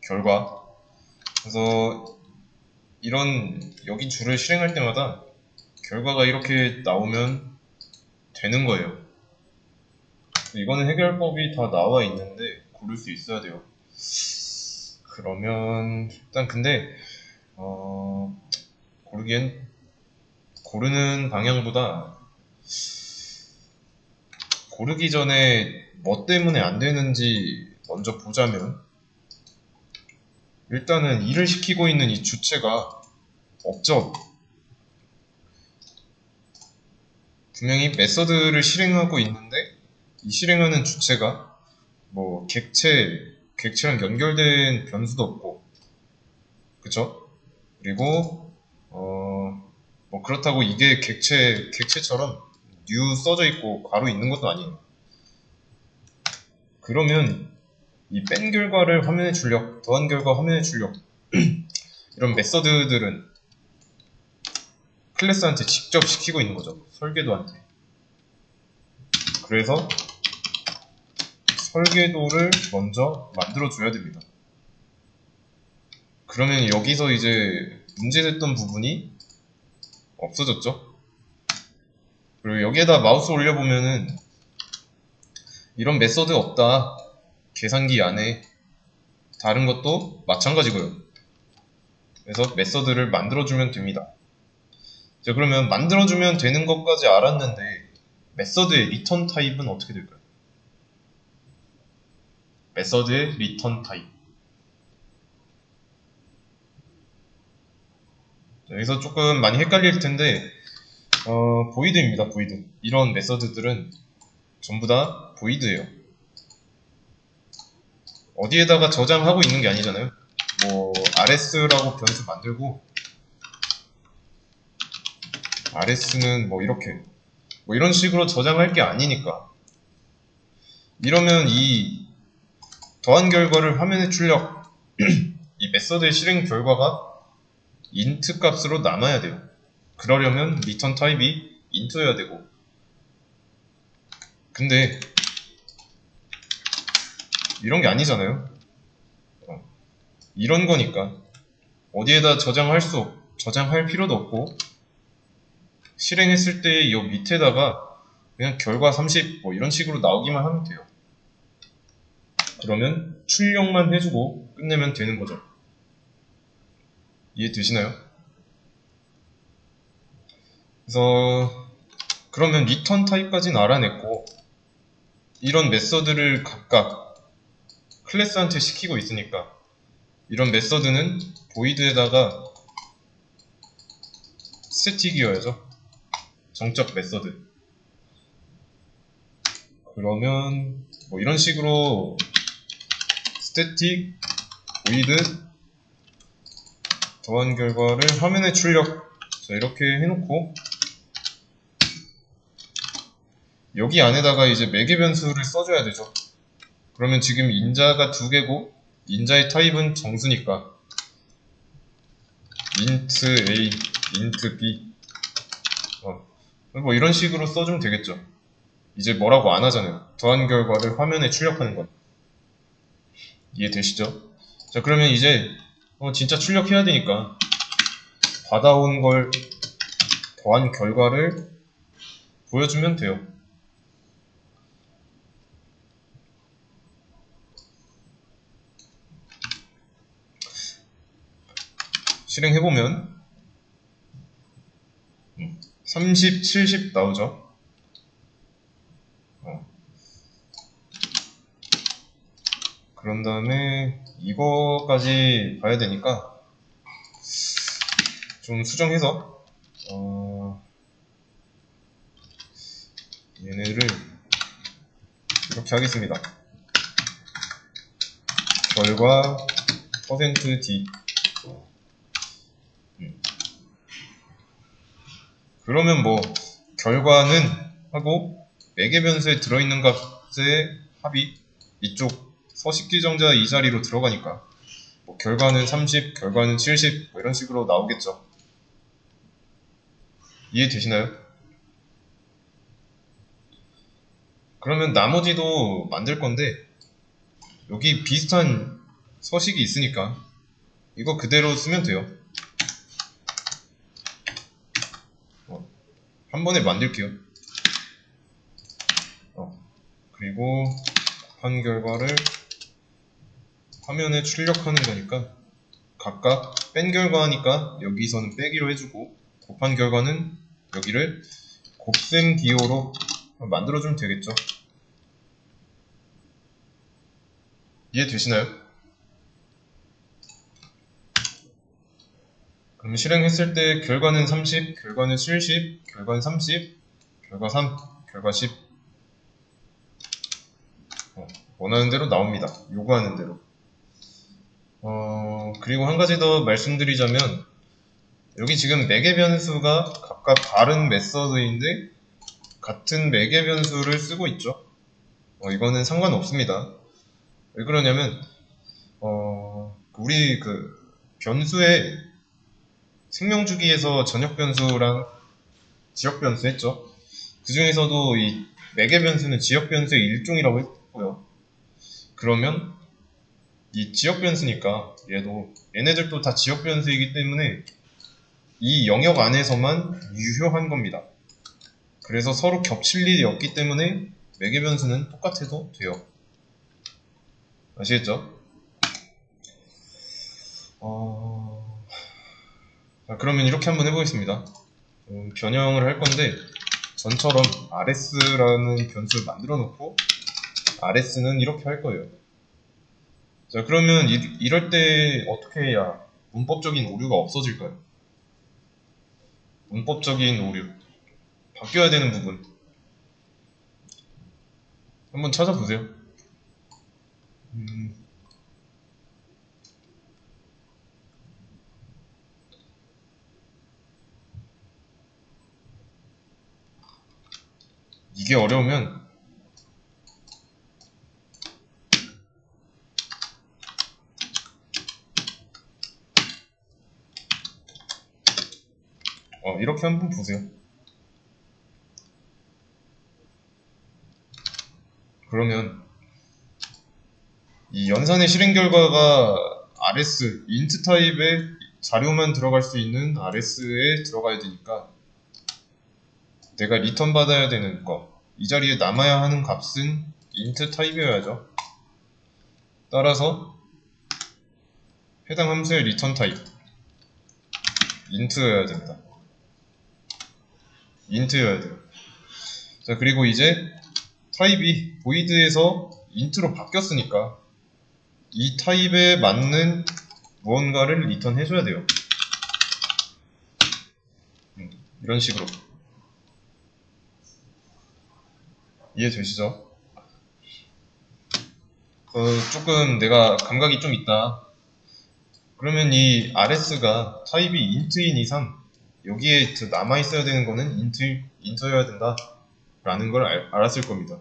결과. 그래서 여기 줄을 실행할 때마다 결과가 이렇게 나오면 되는 거예요. 이거는 해결법이 다 나와 있는데 고를 수 있어야 돼요. 그러면 일단 근데 고르는 방향보다 고르기 전에 뭐 때문에 안 되는지 먼저 보자면, 일단은 일을 시키고 있는 이 주체가 없죠. 분명히 메서드를 실행하고 있는데 이 실행하는 주체가 뭐 객체랑 연결된 변수도 없고, 그쵸? 그리고 뭐 그렇다고 이게 객체처럼 new 써져 있고 괄호 있는 것도 아니에요. 그러면 이 뺀 결과를 화면에 출력, 더한 결과 화면에 출력 이런 메서드들은 클래스한테 직접 시키고 있는 거죠. 설계도한테. 그래서 설계도를 먼저 만들어줘야 됩니다. 그러면 여기서 이제 문제됐던 부분이 없어졌죠. 그리고 여기에다 마우스 올려보면은 이런 메서드 없다, 계산기 안에. 다른 것도 마찬가지고요. 그래서 메서드를 만들어주면 됩니다. 자, 그러면 만들어주면 되는 것까지 알았는데 메서드의 리턴 타입은 어떻게 될까요? 메서드의 리턴 타입. 자, 여기서 조금 많이 헷갈릴 텐데 보이드입니다. 보이드. 이런 메서드들은 전부 다 보이드예요. 어디에다가 저장하고 있는 게 아니잖아요. 뭐 rs라고 변수 만들고 rs는 뭐 이렇게 뭐 이런 식으로 저장할 게 아니니까. 이러면 이 더한 결과를 화면에 출력 이 메서드의 실행 결과가 int 값으로 남아야 돼요. 그러려면 return 타입이 int여야 되고. 근데 이런 게 아니잖아요. 이런 거니까 어디에다 저장할 필요도 없고, 실행했을 때 이 밑에다가 그냥 결과 30 뭐 이런 식으로 나오기만 하면 돼요. 그러면 출력만 해주고 끝내면 되는 거죠. 이해되시나요? 그래서 그러면 리턴 타입까지는 알아냈고, 이런 메서드를 각각 클래스한테 시키고 있으니까 이런 메서드는 보이드에다가 스태틱이어야죠. 정적 메서드. 그러면 뭐 이런 식으로 스태틱 보이드 더한 결과를 화면에 출력. 자, 이렇게 해놓고 여기 안에다가 이제 매개 변수를 써줘야 되죠. 그러면 지금 인자가 2개고 인자의 타입은 정수니까 int a, int b 뭐 이런 식으로 써주면 되겠죠. 이제 뭐라고 안 하잖아요. 더한 결과를 화면에 출력하는 건. 이해되시죠? 자, 그러면 이제 진짜 출력해야 되니까 받아온 걸 더한 결과를 보여주면 돼요. 실행해보면 30, 70 나오죠. 그런 다음에 이거까지 봐야 되니까 좀 수정해서 얘네를 이렇게 하겠습니다. 결과 %d. 그러면 뭐 결과는 하고 매개 변수에 들어있는 값의 합이 이쪽 서식 지정자 이 자리로 들어가니까 뭐 결과는 30, 결과는 70 뭐 이런 식으로 나오겠죠. 이해되시나요? 그러면 나머지도 만들 건데 여기 비슷한 서식이 있으니까 이거 그대로 쓰면 돼요. 한 번에 만들게요. 그리고 곱한 결과를 화면에 출력하는 거니까 각각 뺀 결과니까 여기서는 빼기로 해주고, 곱한 결과는 여기를 곱셈 기호로 만들어주면 되겠죠. 이해되시나요? 그럼 실행했을 때 결과는 30, 결과는 70, 결과는 30, 결과 3, 결과 10. 원하는 대로 나옵니다. 요구하는 대로. 그리고 한 가지 더 말씀드리자면, 여기 지금 매개 변수가 각각 다른 메서드인데 같은 매개 변수를 쓰고 있죠. 이거는 상관없습니다. 왜 그러냐면 우리 그 변수의 생명주기에서 전역 변수랑 지역 변수 했죠. 그 중에서도 이 매개 변수는 지역 변수의 일종이라고 했고요. 그러면 이 지역 변수니까 얘네들도 다 지역 변수이기 때문에 이 영역 안에서만 유효한 겁니다. 그래서 서로 겹칠 일이 없기 때문에 매개 변수는 똑같아도 돼요. 아시겠죠? 자, 그러면 이렇게 한번 해보겠습니다. 변형을 할 건데 전처럼 rs라는 변수를 만들어 놓고 rs는 이렇게 할 거예요. 자, 그러면 이럴 때 어떻게 해야 문법적인 오류가 없어질까요? 문법적인 오류, 바뀌어야 되는 부분 한번 찾아보세요. 이게 어려우면 이렇게 한번 보세요. 그러면 이 연산의 실행 결과가 rs, int 타입의 자료만 들어갈 수 있는 rs에 들어가야 되니까 내가 리턴 받아야 되는 거, 이 자리에 남아야 하는 값은 int 타입이어야죠. 따라서 해당 함수의 리턴 타입 int여야 된다. int여야 돼요. 자, 그리고 이제 타입이 void에서 int로 바뀌었으니까 이 타입에 맞는 무언가를 리턴 해줘야 돼요. 이런 식으로. 이해되시죠? 조금 내가 감각이 좀 있다. 그러면 이 rs가 타입이 int인 이상 여기에 남아있어야 되는 거는 int여야 된다 라는 걸 알았을 겁니다.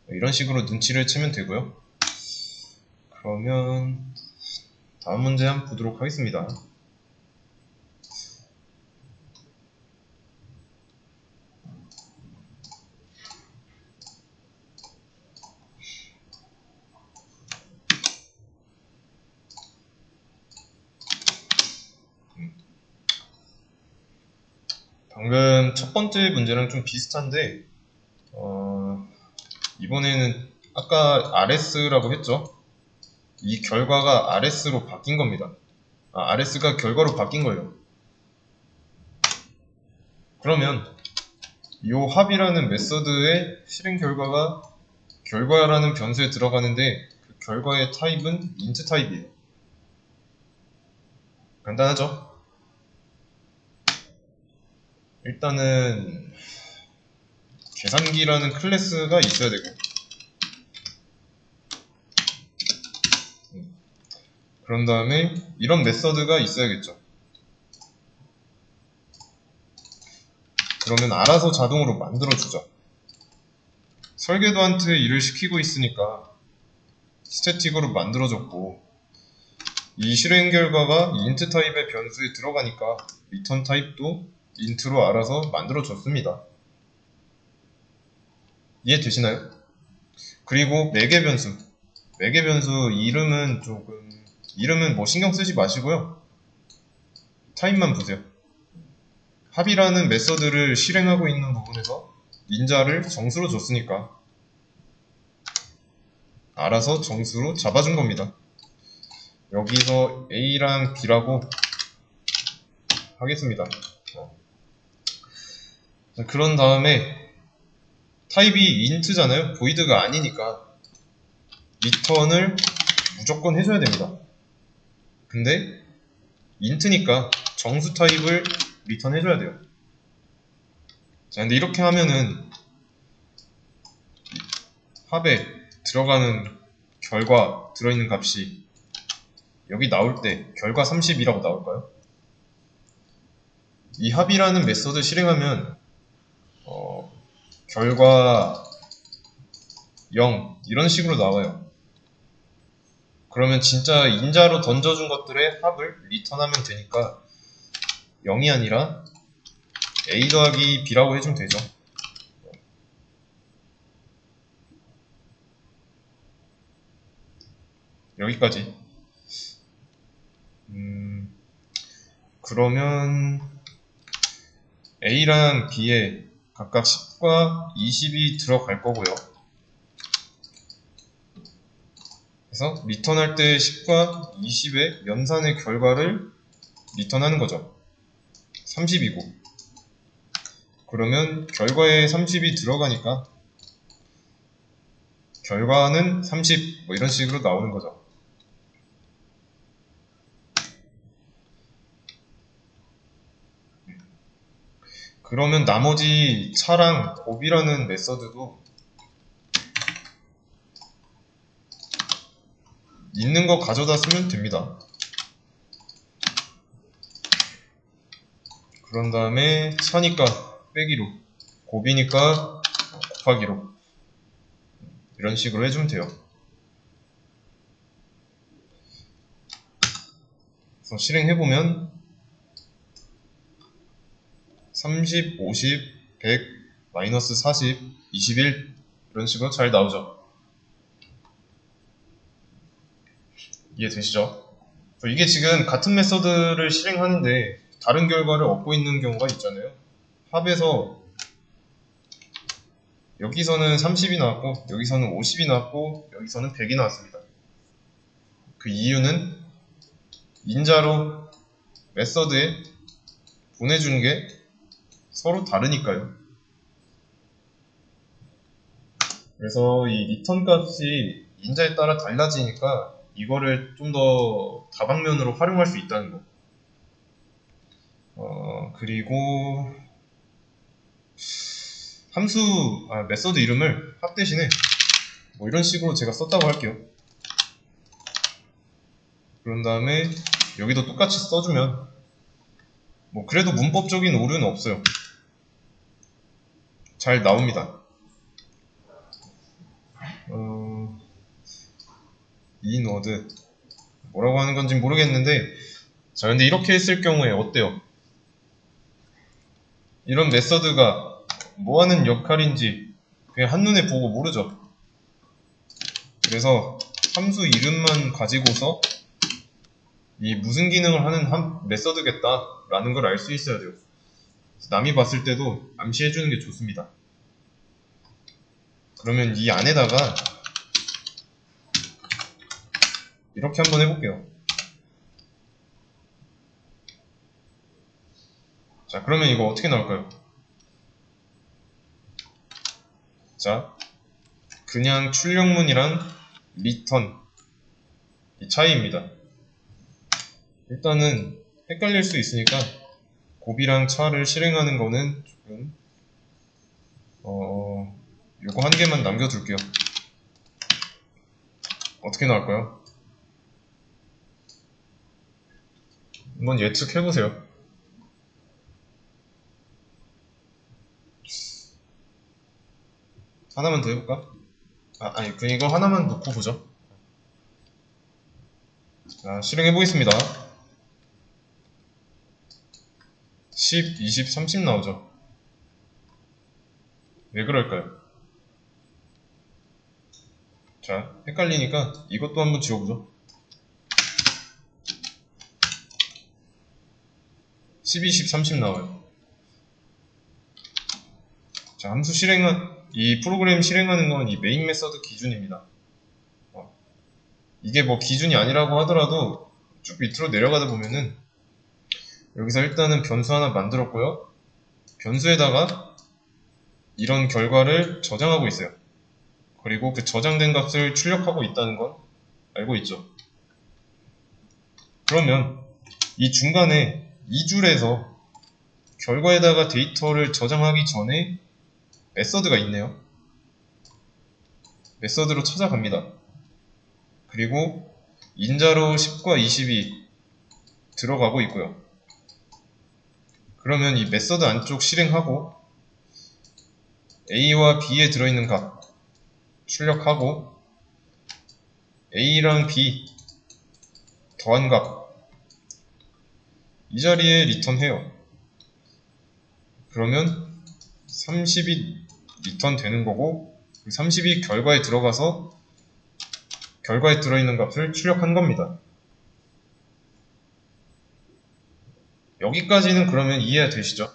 이런 식으로 눈치를 채면 되고요. 그러면 다음 문제 한번 보도록 하겠습니다. 방금 첫 번째 문제랑 좀 비슷한데 이번에는 아까 rs라고 했죠? 이 결과가 rs로 바뀐 겁니다. rs가 결과로 바뀐 거예요. 그러면 이 합이라는 메서드의 실행 결과가 결과라는 변수에 들어가는데 그 결과의 타입은 int 타입이에요. 간단하죠? 일단은 계산기라는 클래스가 있어야 되고, 그런 다음에 이런 메서드가 있어야겠죠. 그러면 알아서 자동으로 만들어주죠. 설계도한테 일을 시키고 있으니까 스태틱으로 만들어줬고, 이 실행 결과가 int 타입의 변수에 들어가니까 리턴 타입도 int로 알아서 만들어줬습니다. 이해되시나요? 그리고 매개 변수. 매개 변수 이름은 뭐 신경 쓰지 마시고요. 타입만 보세요. 합이라는 메서드를 실행하고 있는 부분에서 인자를 정수로 줬으니까 알아서 정수로 잡아준 겁니다. 여기서 A랑 B라고 하겠습니다. 그런 다음에 타입이 int잖아요. void가 아니니까 return을 무조건 해줘야 됩니다. 근데 int니까 정수 타입을 return 해줘야 돼요. 자, 근데 이렇게 하면은 합에 들어가는 결과 들어있는 값이 여기 나올 때 결과 30이라고 나올까요? 이 합이라는 메서드 실행하면 결과 0 이런 식으로 나와요. 그러면 진짜 인자로 던져준 것들의 합을 리턴하면 되니까 0이 아니라 A 더하기 B라고 해주면 되죠. 여기까지. 그러면 A랑 B에 각각 10과 20이 들어갈 거고요. 그래서 리턴할 때 10과 20의 연산의 결과를 리턴하는 거죠. 30이고. 그러면 결과에 30이 들어가니까 결과는 30 뭐 이런 식으로 나오는 거죠. 그러면 나머지 차랑 곱이라는 메서드도 있는 거 가져다 쓰면 됩니다. 그런 다음에 차니까 빼기로, 곱이니까 곱하기로 이런 식으로 해주면 돼요. 그래서 실행해보면 30, 50, 100, 마이너스 40, 21 이런 식으로 잘 나오죠. 이해되시죠? 이게 지금 같은 메서드를 실행하는데 다른 결과를 얻고 있는 경우가 있잖아요. 합에서 여기서는 30이 나왔고 여기서는 50이 나왔고 여기서는 100이 나왔습니다. 그 이유는 인자로 메서드에 보내주는 게 서로 다르니까요. 그래서 이 리턴 값이 인자에 따라 달라지니까 이거를 좀 더 다방면으로 활용할 수 있다는 거. 그리고 메서드 이름을 합 대신에 뭐 이런 식으로 제가 썼다고 할게요. 그런 다음에 여기도 똑같이 써주면 뭐 그래도 문법적인 오류는 없어요. 잘 나옵니다. 인워드 뭐라고 하는 건지 모르겠는데 자 근데 이렇게 했을 경우에 어때요? 이런 메서드가 뭐 하는 역할인지 그냥 한눈에 보고 모르죠. 그래서 함수 이름만 가지고서 이 무슨 기능을 하는 메서드겠다 라는 걸 알 수 있어야 돼요. 남이 봤을 때도 암시해주는 게 좋습니다. 그러면 이 안에다가 이렇게 한번 해볼게요. 자 그러면 이거 어떻게 나올까요? 자 그냥 출력문이랑 리턴 이 차이입니다. 일단은 헷갈릴 수 있으니까 곱이랑 차를 실행하는 거는 조금 요거 한 개만 남겨둘게요. 어떻게 나올까요? 한번 예측해보세요. 하나만 더 해볼까? 아니 이거 하나만 놓고 보죠. 자 실행해보겠습니다. 10, 20, 30 나오죠. 왜 그럴까요? 자, 헷갈리니까 이것도 한번 지워보죠. 10, 20, 30 나와요. 자, 함수 이 프로그램 실행하는 건 이 메인 메서드 기준입니다. 이게 뭐 기준이 아니라고 하더라도 쭉 밑으로 내려가다 보면은 여기서 일단은 변수 하나 만들었고요. 변수에다가 이런 결과를 저장하고 있어요. 그리고 그 저장된 값을 출력하고 있다는 건 알고 있죠. 그러면 이 중간에 이 줄에서 결과에다가 데이터를 저장하기 전에 메서드가 있네요. 메서드로 찾아갑니다. 그리고 인자로 10과 20이 들어가고 있고요. 그러면 이 메서드 안쪽 실행하고 A와 B에 들어있는 값 출력하고 A랑 B 더한 값 이 자리에 리턴해요. 그러면 30이 리턴 되는 거고 30이 결과에 들어가서 결과에 들어있는 값을 출력한 겁니다. 여기까지는 그러면 이해가 되시죠?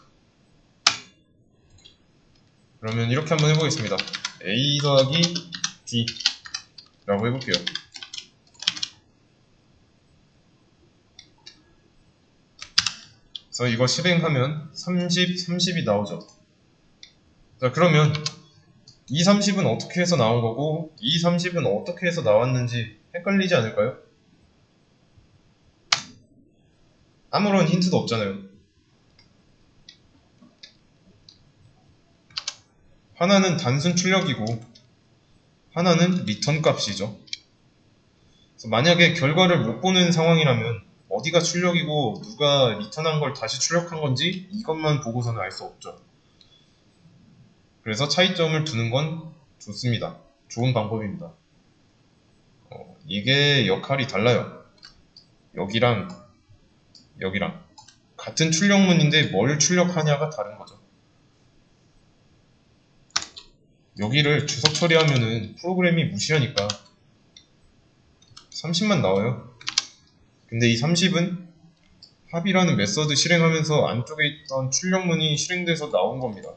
그러면 이렇게 한번 해보겠습니다. A 더하기 B 라고 해볼게요. 그래서 이거 실행하면 30, 30이 나오죠. 자, 그러면 이 30은 어떻게 해서 나온 거고 이 30은 어떻게 해서 나왔는지 헷갈리지 않을까요? 아무런 힌트도 없잖아요. 하나는 단순 출력이고 하나는 리턴 값이죠. 그래서 만약에 결과를 못 보는 상황이라면 어디가 출력이고 누가 리턴한 걸 다시 출력한 건지 이것만 보고서는 알 수 없죠. 그래서 차이점을 두는 건 좋습니다. 좋은 방법입니다. 이게 역할이 달라요. 여기랑 여기랑 같은 출력문인데 뭘 출력하냐가 다른 거죠. 여기를 주석 처리하면은 프로그램이 무시하니까 30만 나와요. 근데 이 30은 합이라는 메서드 실행하면서 안쪽에 있던 출력문이 실행돼서 나온 겁니다.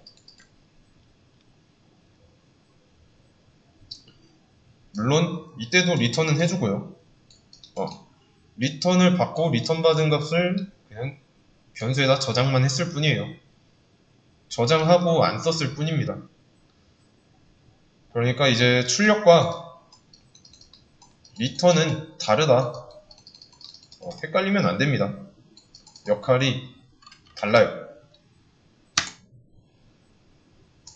물론 이때도 리턴은 해주고요. 리턴을 받고 리턴 받은 값을 그냥 변수에다 저장만 했을 뿐이에요. 저장하고 안 썼을 뿐입니다. 그러니까 이제 출력과 리턴은 다르다. 헷갈리면 안 됩니다. 역할이 달라요.